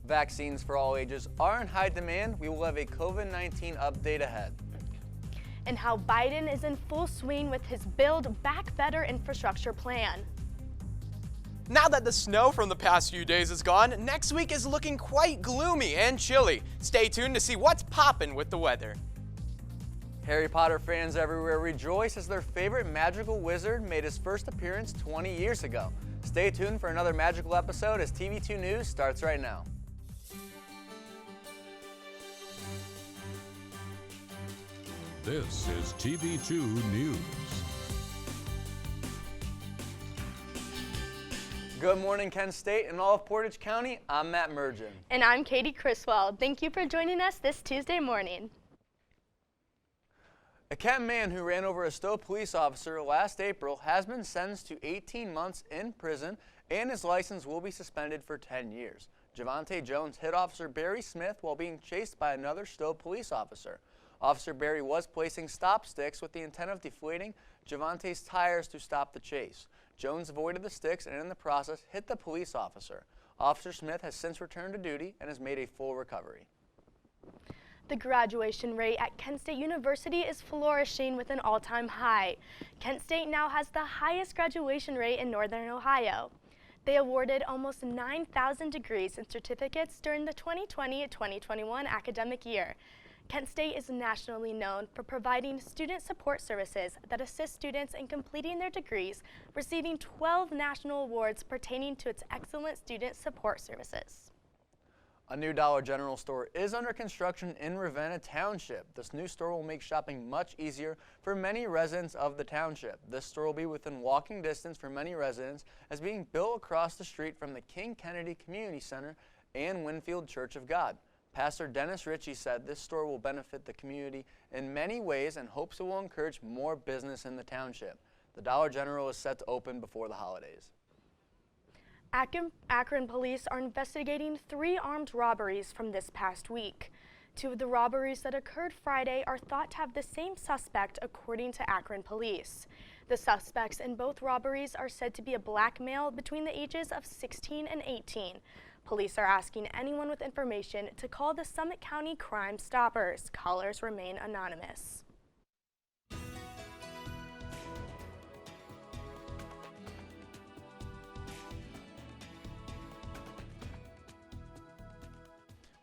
Vaccines for all ages are in high demand. We will have a COVID-19 update ahead. And how Biden is in full swing with his Build Back Better infrastructure plan. Now that the snow from the past few days is gone, next week is looking quite gloomy and chilly. Stay tuned to see what's poppin' with the weather. Harry Potter fans everywhere rejoice as their favorite magical wizard made his first appearance 20 years ago. Stay tuned for another magical episode as TV2 News starts right now. This is TV2 News. Good morning, Kent State and all of Portage County. I'm Matt Mergen. And I'm Katie Criswell. Thank you for joining us this Tuesday morning. A Kent man who ran over a Stowe police officer last April has been sentenced to 18 months in prison, and his license will be suspended for 10 years. Javante Jones hit Officer Barry Smith while being chased by another Stowe police officer. Officer Barry was placing stop sticks with the intent of deflating Javante's tires to stop the chase. Jones avoided the sticks and in the process hit the police officer. Officer Smith has since returned to duty and has made a full recovery. The graduation rate at Kent State University is flourishing with an all-time high. Kent State now has the highest graduation rate in Northern Ohio. They awarded almost 9,000 degrees and certificates during the 2020-2021 academic year. Kent State is nationally known for providing student support services that assist students in completing their degrees, receiving 12 national awards pertaining to its excellent student support services. A new Dollar General store is under construction in Ravenna Township. This new store will make shopping much easier for many residents of the township. This store will be within walking distance for many residents, as being built across the street from the King Kennedy Community Center and Winfield Church of God. Pastor Dennis Ritchie said this store will benefit the community in many ways and hopes it will encourage more business in the township. The Dollar General is set to open before the holidays. Akron police are investigating 3 armed robberies from this past week. 2 of the robberies that occurred Friday are thought to have the same suspect, according to Akron police. The suspects in both robberies are said to be a black male between the ages of 16 and 18. Police are asking anyone with information to call the Summit County Crime Stoppers. Callers remain anonymous.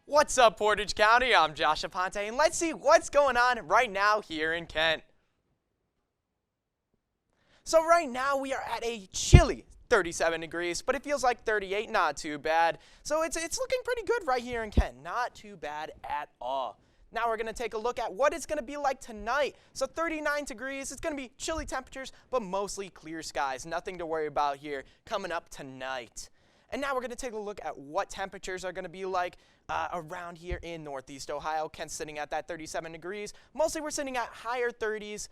What's up, Portage County? I'm Josh Aponte, and let's see what's going on right now here in Kent. So right now we are at a chilly 37 degrees, but it feels like 38, not too bad. So it's looking pretty good right here in Kent, not too bad at all. Now we're going to take a look at what it's going to be like tonight. So 39 degrees, it's going to be chilly temperatures, but mostly clear skies. Nothing to worry about here coming up tonight. And now we're going to take a look at what temperatures are going to be like around here in Northeast Ohio. Kent's sitting at that 37 degrees. Mostly we're sitting at higher 30s,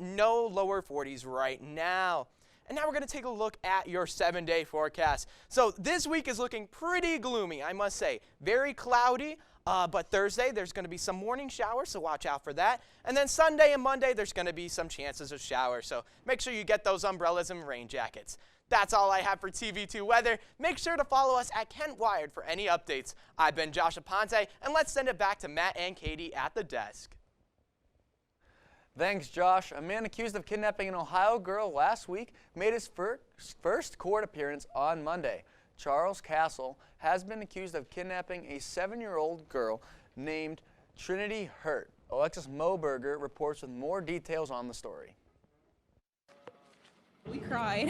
no lower 40s right now. And now we're going to take a look at your 7-day forecast. So this week is looking pretty gloomy, I must say. Very cloudy, but Thursday there's going to be some morning showers, so watch out for that. And then Sunday and Monday there's going to be some chances of showers, so make sure you get those umbrellas and rain jackets. That's all I have for TV2 Weather. Make sure to follow us at Kent Wired for any updates. I've been Josh Aponte, and let's send it back to Matt and Katie at the desk. Thanks, Josh. A man accused of kidnapping an Ohio girl last week made his first court appearance on Monday. Charles Castle has been accused of kidnapping a 7-year-old girl named Trinity Hurt. Alexis Moberger reports with more details on the story. We cried.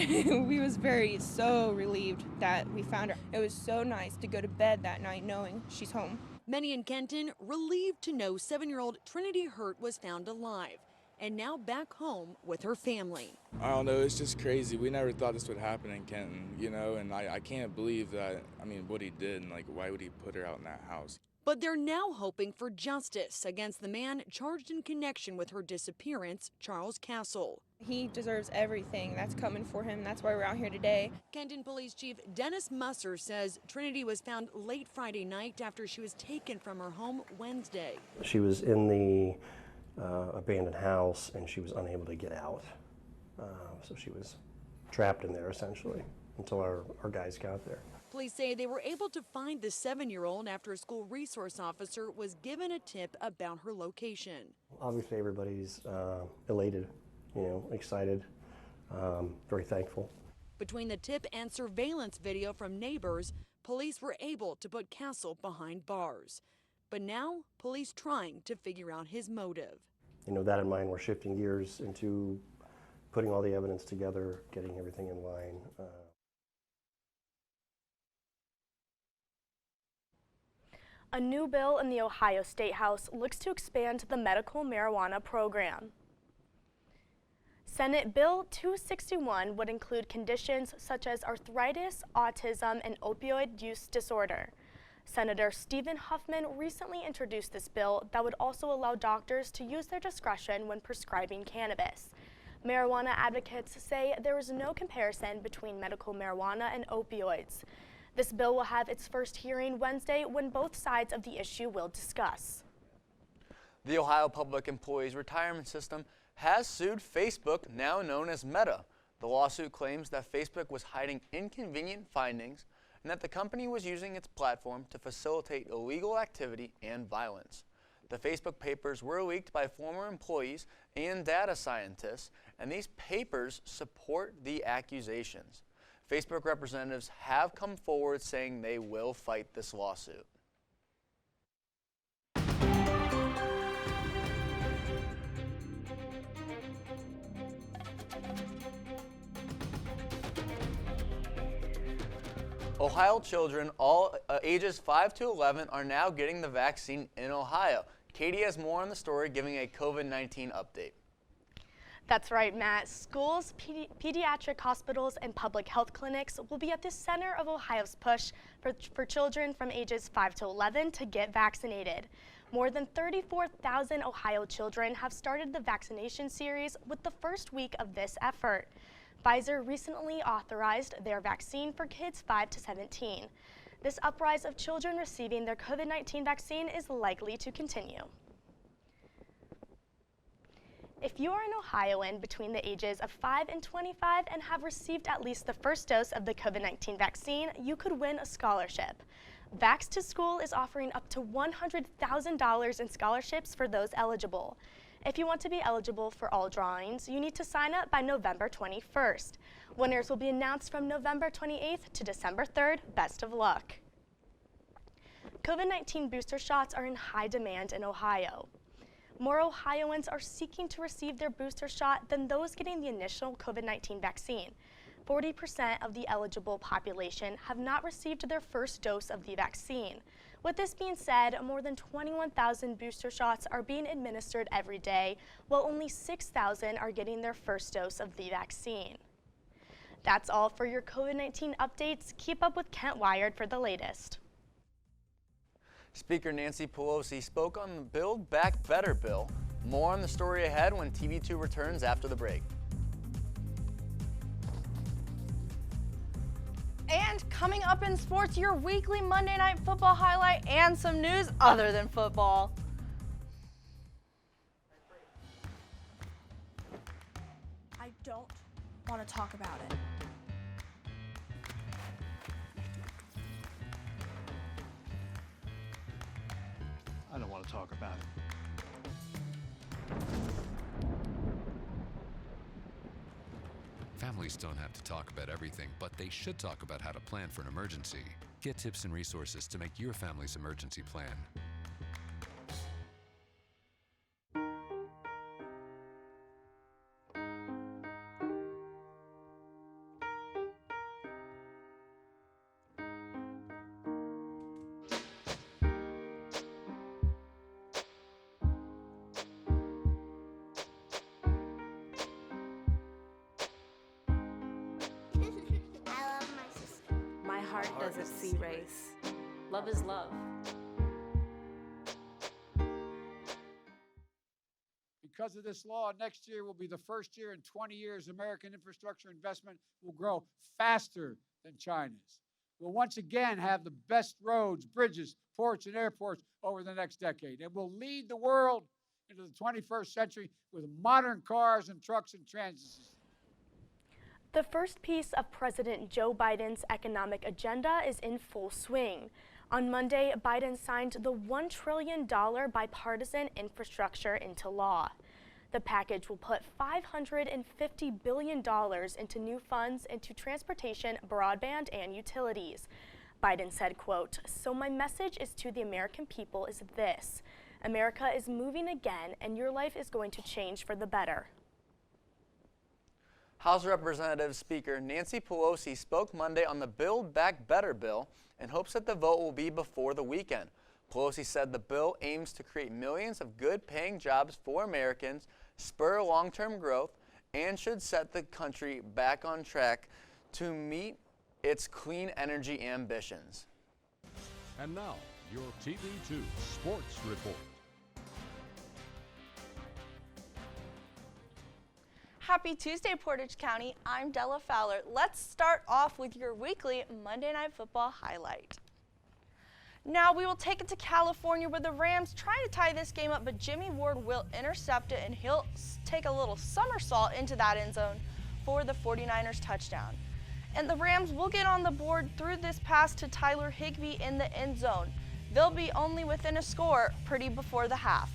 We was so relieved that we found her. It was so nice to go to bed that night knowing she's home. Many in Kenton relieved to know 7-year-old Trinity Hurt was found alive and now back home with her family. I don't know, it's just crazy. We never thought this would happen in Kenton, you know, and I can't believe that, what he did, and like, why would he put her out in that house? But they're now hoping for justice against the man charged in connection with her disappearance, Charles Castle. He deserves everything that's coming for him. That's why we're out here today. Kenton Police Chief Dennis Musser says Trinity was found late Friday night after she was taken from her home Wednesday. She was in the abandoned house and she was unable to get out. So she was trapped in there essentially until our guys got there. Police say they were able to find the 7-year-old after a school resource officer was given a tip about her location. Obviously, everybody's elated, excited, very thankful. Between the tip and surveillance video from neighbors, police were able to put Castle behind bars. But now, police trying to figure out his motive. That in mind, we're shifting gears into putting all the evidence together, getting everything in line. A new bill in the Ohio State House looks to expand the medical marijuana program. Senate Bill 261 would include conditions such as arthritis, autism, and opioid use disorder. Senator Stephen Huffman recently introduced this bill that would also allow doctors to use their discretion when prescribing cannabis. Marijuana advocates say there is no comparison between medical marijuana and opioids. This bill will have its first hearing Wednesday when both sides of the issue will discuss. The Ohio Public Employees Retirement System has sued Facebook, now known as Meta. The lawsuit claims that Facebook was hiding inconvenient findings and that the company was using its platform to facilitate illegal activity and violence. The Facebook papers were leaked by former employees and data scientists, and these papers support the accusations. Facebook representatives have come forward saying they will fight this lawsuit. Ohio children, all ages 5 to 11, are now getting the vaccine in Ohio. Katie has more on the story, giving a COVID-19 update. That's right, Matt. Schools, pediatric hospitals, and public health clinics will be at the center of Ohio's push for children from ages 5 to 11 to get vaccinated. More than 34,000 Ohio children have started the vaccination series with the first week of this effort. Pfizer recently authorized their vaccine for kids 5 to 17. This uprise of children receiving their COVID-19 vaccine is likely to continue. If you are an Ohioan between the ages of 5 and 25 and have received at least the first dose of the COVID-19 vaccine, you could win a scholarship. Vax to School is offering up to $100,000 in scholarships for those eligible. If you want to be eligible for all drawings, you need to sign up by November 21st. Winners will be announced from November 28th to December 3rd. Best of luck. COVID-19 booster shots are in high demand in Ohio. More Ohioans are seeking to receive their booster shot than those getting the initial COVID-19 vaccine. 40% of the eligible population have not received their first dose of the vaccine. With this being said, more than 21,000 booster shots are being administered every day, while only 6,000 are getting their first dose of the vaccine. That's all for your COVID-19 updates. Keep up with Kent Wired for the latest. Speaker Nancy Pelosi spoke on the Build Back Better bill. More on the story ahead when TV2 returns after the break. And coming up in sports, your weekly Monday Night Football highlight and some news other than football. I don't want to talk about it. I don't want to talk about it. Families don't have to talk about everything, but they should talk about how to plan for an emergency. Get tips and resources to make your family's emergency plan. Heart doesn't see race. Love is love. Because of this law, next year will be the first year in 20 years American infrastructure investment will grow faster than China's. We'll once again have the best roads, bridges, ports, and airports over the next decade. And we'll lead the world into the 21st century with modern cars and trucks and transit systems. The first piece of President Joe Biden's economic agenda is in full swing. On Monday, Biden signed the $1 trillion bipartisan infrastructure into law. The package will put $550 billion into new funds into transportation, broadband, and utilities. Biden said, quote, "So my message is to the American people is this: America is moving again, and your life is going to change for the better." House Representative Speaker Nancy Pelosi spoke Monday on the Build Back Better bill and hopes that the vote will be before the weekend. Pelosi said the bill aims to create millions of good-paying jobs for Americans, spur long-term growth, and should set the country back on track to meet its clean energy ambitions. And now, your TV2 Sports Report. Happy Tuesday, Portage County. I'm Della Fowler. Let's start off with your weekly Monday Night Football highlight. Now we will take it to California, where the Rams try to tie this game up, but Jimmy Ward will intercept it, and he'll take a little somersault into that end zone for the 49ers touchdown. And the Rams will get on the board through this pass to Tyler Higbee in the end zone. They'll be only within a score pretty before the half.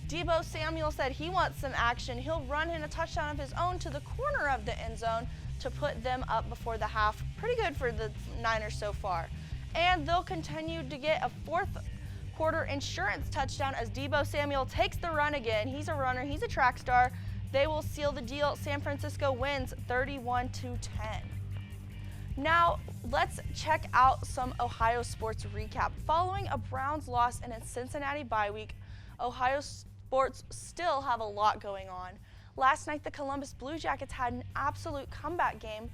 Deebo Samuel said he wants some action. He'll run in a touchdown of his own to the corner of the end zone to put them up before the half. Pretty good for the Niners so far. And they'll continue to get a fourth quarter insurance touchdown as Deebo Samuel takes the run again. He's a runner, he's a track star. They will seal the deal. San Francisco wins 31-10. Now, let's check out some Ohio sports recap. Following a Browns loss in its Cincinnati bye week, Ohio sports still have a lot going on. Last night, the Columbus Blue Jackets had an absolute comeback game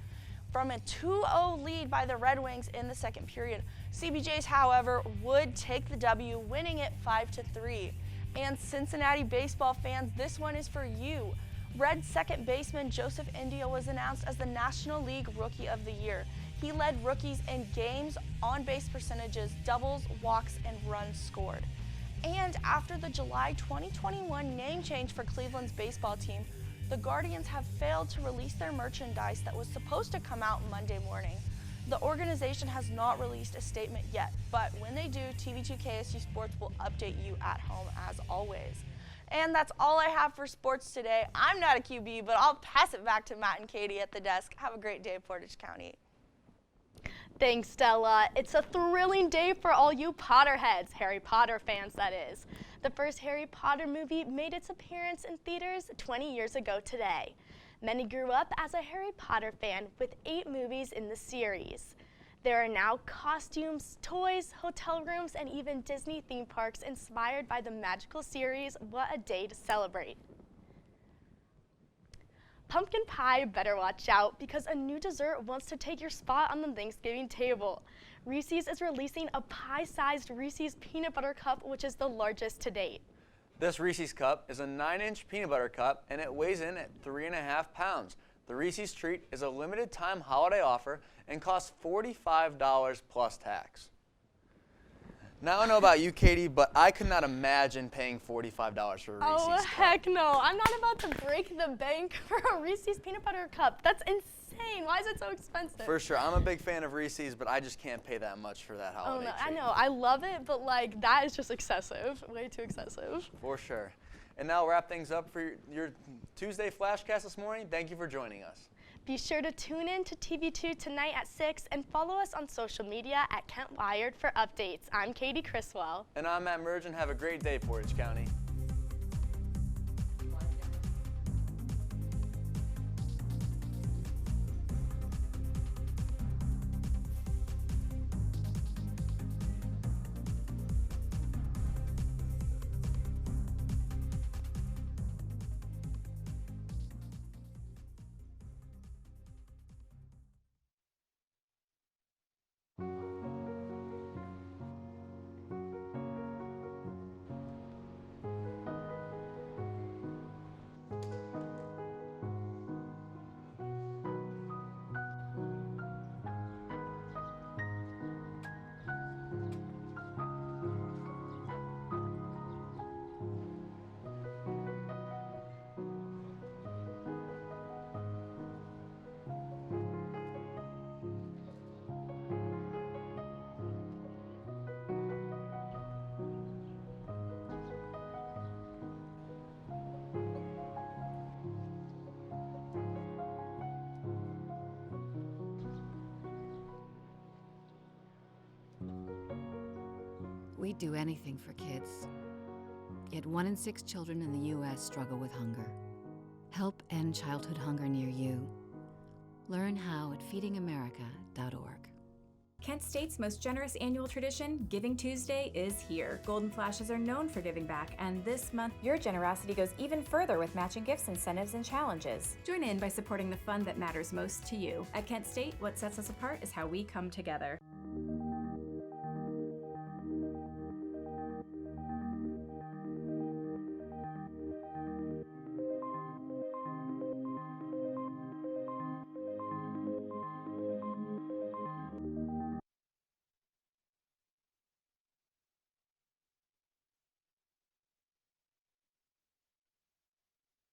from a 2-0 lead by the Red Wings in the second period. CBJs, however, would take the W, winning it 5-3. And Cincinnati baseball fans, this one is for you. Red second baseman Joseph India was announced as the National League Rookie of the Year. He led rookies in games, on-base percentages, doubles, walks, and runs scored. And after the July 2021 name change for Cleveland's baseball team, the Guardians have failed to release their merchandise that was supposed to come out Monday morning. The organization has not released a statement yet, but when they do, TV2 KSU Sports will update you at home as always. And that's all I have for sports today. I'm not a QB, but I'll pass it back to Matt and Katie at the desk. Have a great day, Portage County. Thanks, Stella. It's a thrilling day for all you Potterheads, Harry Potter fans, that is. The first Harry Potter movie made its appearance in theaters 20 years ago today. Many grew up as a Harry Potter fan with 8 movies in the series. There are now costumes, toys, hotel rooms, and even Disney theme parks inspired by the magical series. What a day to celebrate. Pumpkin pie better watch out, because a new dessert wants to take your spot on the Thanksgiving table. Reese's is releasing a pie-sized Reese's peanut butter cup, which is the largest to date. This Reese's cup is a 9-inch peanut butter cup, and it weighs in at 3.5 pounds. The Reese's treat is a limited time holiday offer and costs $45 plus tax. Now, I don't know about you, Katie, but I could not imagine paying $45 for a Reese's cup. Oh, heck no. I'm not about to break the bank for a Reese's peanut butter cup. That's insane. Why is it so expensive? For sure. I'm a big fan of Reese's, but I just can't pay that much for that holiday treat. I know. I love it, but like that is just excessive. Way too excessive. For sure. And now we'll wrap things up for your Tuesday FlashCast this morning. Thank you for joining us. Be sure to tune in to TV2 tonight at 6 and follow us on social media at Kent Wired for updates. I'm Katie Criswell. And I'm Matt Mergen. Have a great day, Portage County. We'd do anything for kids. Yet 1 in 6 children in the U.S. struggle with hunger. Help end childhood hunger near you. Learn how at feedingamerica.org. Kent State's most generous annual tradition, Giving Tuesday, is here. Golden Flashes are known for giving back, and this month, your generosity goes even further with matching gifts, incentives, and challenges. Join in by supporting the fund that matters most to you. At Kent State, what sets us apart is how we come together.